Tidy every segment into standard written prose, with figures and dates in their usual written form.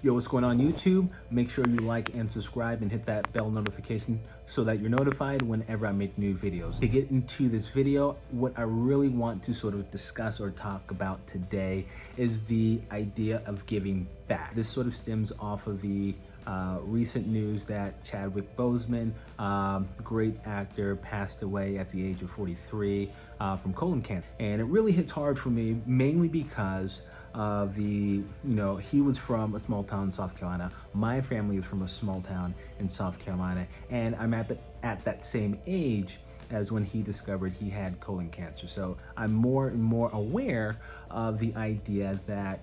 Yo, what's going on YouTube? Make sure you like and subscribe and hit that bell notification so that you're notified whenever I make new videos. To get into this video, what I really want to sort of discuss or talk about today is the idea of giving back. This sort of stems off of the recent news that Chadwick Boseman, great actor, passed away at the age of 43 from colon cancer. And it really hits hard for me, mainly because he was from a small town in South Carolina. My family is from a small town in South Carolina, and I'm at that same age as when he discovered he had colon cancer. So I'm more and more aware of the idea that,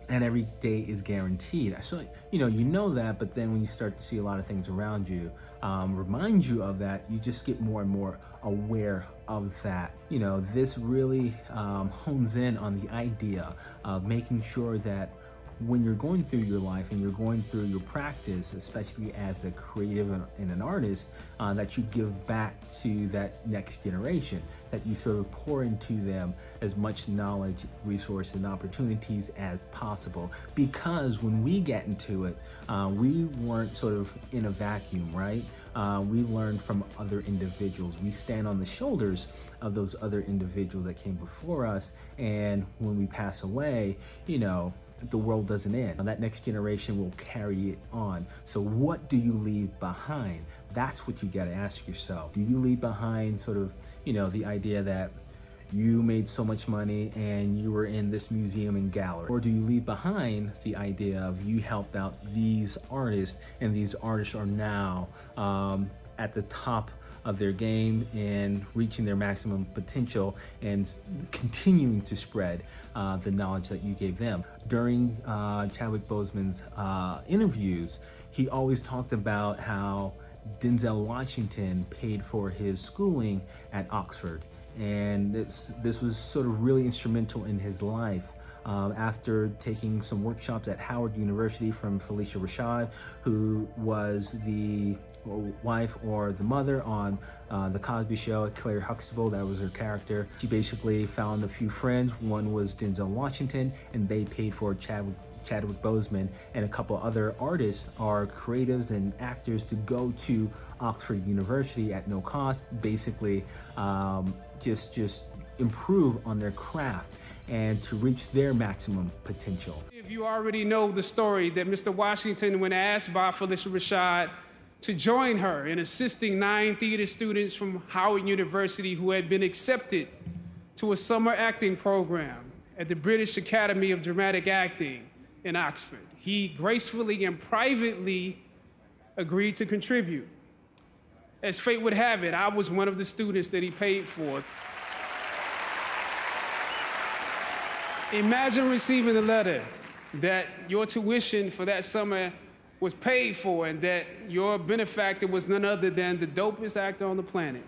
and every day is guaranteed. So, you know that, but then when you start to see a lot of things around you, remind you of that, you just get more and more aware of that. This really hones in on the idea of making sure that when you're going through your life and you're going through your practice, especially as a creative and an artist, that you give back to that next generation, that you sort of pour into them as much knowledge, resources, and opportunities as possible. Because when we get into it, we weren't sort of in a vacuum, right? We learned from other individuals. We stand on the shoulders of those other individuals that came before us. And when we pass away, the world doesn't end. That next generation will carry it on. So what do you leave behind? That's what you got to ask yourself. Do you leave behind sort of, the idea that you made so much money and you were in this museum and gallery? Or do you leave behind the idea of you helped out these artists and these artists are now at the top of their game and reaching their maximum potential and continuing to spread the knowledge that you gave them? During Chadwick Boseman's interviews, he always talked about how Denzel Washington paid for his schooling at Oxford. And this was sort of really instrumental in his life. After taking some workshops at Howard University from Felicia Rashad, who was the wife or the mother on The Cosby Show, Claire Huxtable, that was her character. She basically found a few friends. One was Denzel Washington, and they paid for Chadwick Boseman and a couple other artists or creatives and actors to go to Oxford University at no cost, basically just improve on their craft and to reach their maximum potential. If you already know the story that Mr. Washington, when asked by Felicia Rashad to join her in assisting 9 theater students from Howard University who had been accepted to a summer acting program at the British Academy of Dramatic Acting in Oxford, he gracefully and privately agreed to contribute. As fate would have it, I was one of the students that he paid for. Imagine receiving a letter that your tuition for that summer was paid for and that your benefactor was none other than the dopest actor on the planet.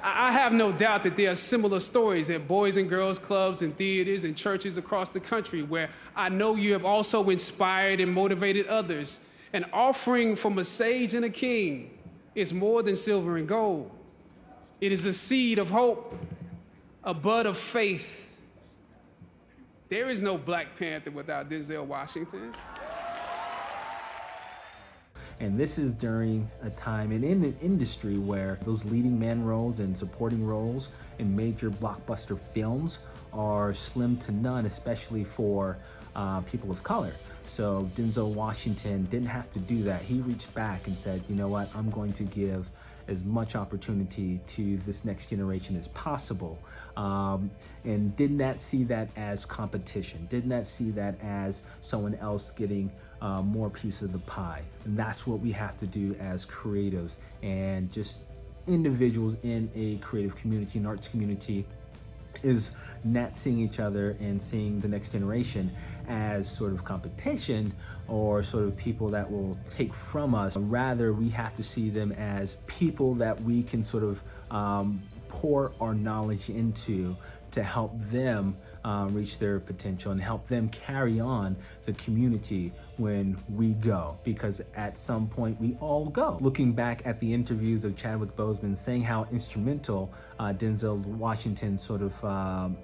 I have no doubt that there are similar stories at boys and girls clubs and theaters and churches across the country where I know you have also inspired and motivated others. An offering from a sage and a king is more than silver and gold. It is a seed of hope, a bud of faith. There is no Black Panther without Denzel Washington. And this is during a time and in an industry where those leading man roles and supporting roles in major blockbuster films are slim to none, especially for people of color. So Denzel Washington didn't have to do that. He reached back and said, you know what, I'm going to give as much opportunity to this next generation as possible. And did not see that as competition, did not see that as someone else getting more piece of the pie. And that's what we have to do as creatives and just individuals in a creative community, an arts community, is not seeing each other and seeing the next generation as sort of competition or sort of people that will take from us. Rather, we have to see them as people that we can sort of pour our knowledge into to help them reach their potential and help them carry on the community when we go, because at some point we all go. Looking back at the interviews of Chadwick Boseman saying how instrumental Denzel Washington sort of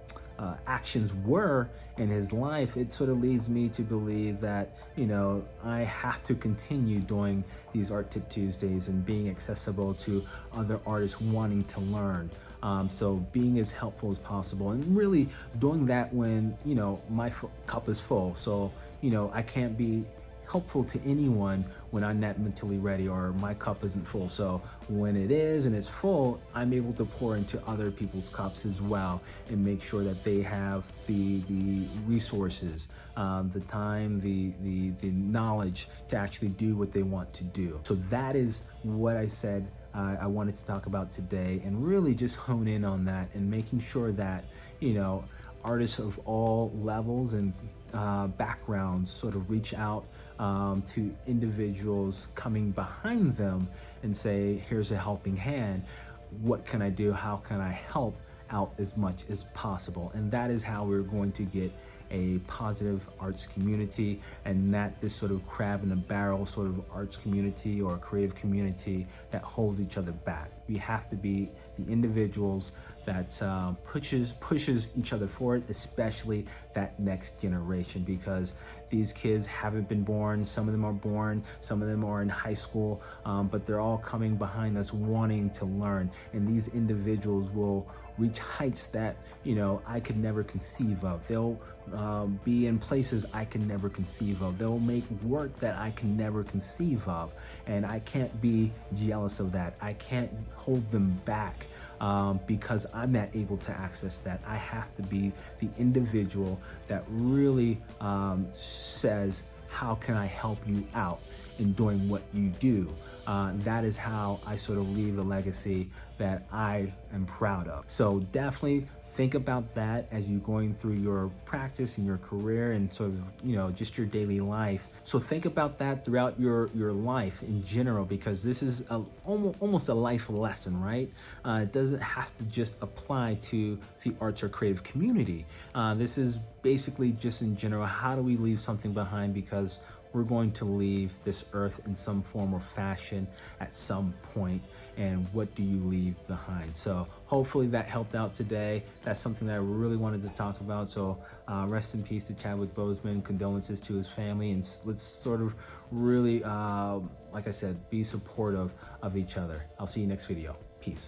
actions were in his life, it sort of leads me to believe that, I have to continue doing these Art Tip Tuesdays and being accessible to other artists wanting to learn. So being as helpful as possible and really doing that when, my cup is full. So, I can't be helpful to anyone when I'm not mentally ready or my cup isn't full. So when it is and it's full, I'm able to pour into other people's cups as well and make sure that they have the resources, the time, the knowledge to actually do what they want to do. So that is what I said I wanted to talk about today, and really just hone in on that and making sure that, artists of all levels and backgrounds sort of reach out to individuals coming behind them and say, here's a helping hand. What can I do? How can I help out as much as possible? And that is how we're going to get a positive arts community, and not this sort of crab in a barrel sort of arts community or creative community that holds each other back. We have to be the individuals that pushes each other forward, especially that next generation, because these kids haven't been born. Some of them are born, some of them are in high school, but they're all coming behind us wanting to learn. And these individuals will reach heights that, I could never conceive of. They'll be in places I can never conceive of. They'll make work that I can never conceive of. And I can't be jealous of that. I can't hold them back because I'm not able to access that. I have to be the individual that really says, how can I help you out in doing what you do? That is how I sort of leave a legacy that I am proud of. So definitely think about that as you're going through your practice and your career and sort of, just your daily life. So think about that throughout your life in general, because this is almost a life lesson, right? It doesn't have to just apply to the arts or creative community. This is basically just in general, how do we leave something behind? Because we're going to leave this earth in some form or fashion at some point, and what do you leave behind? So hopefully that helped out today. That's something that I really wanted to talk about. So rest in peace to Chadwick Boseman, condolences to his family, and let's sort of really, like I said, be supportive of each other. I'll see you next video. Peace.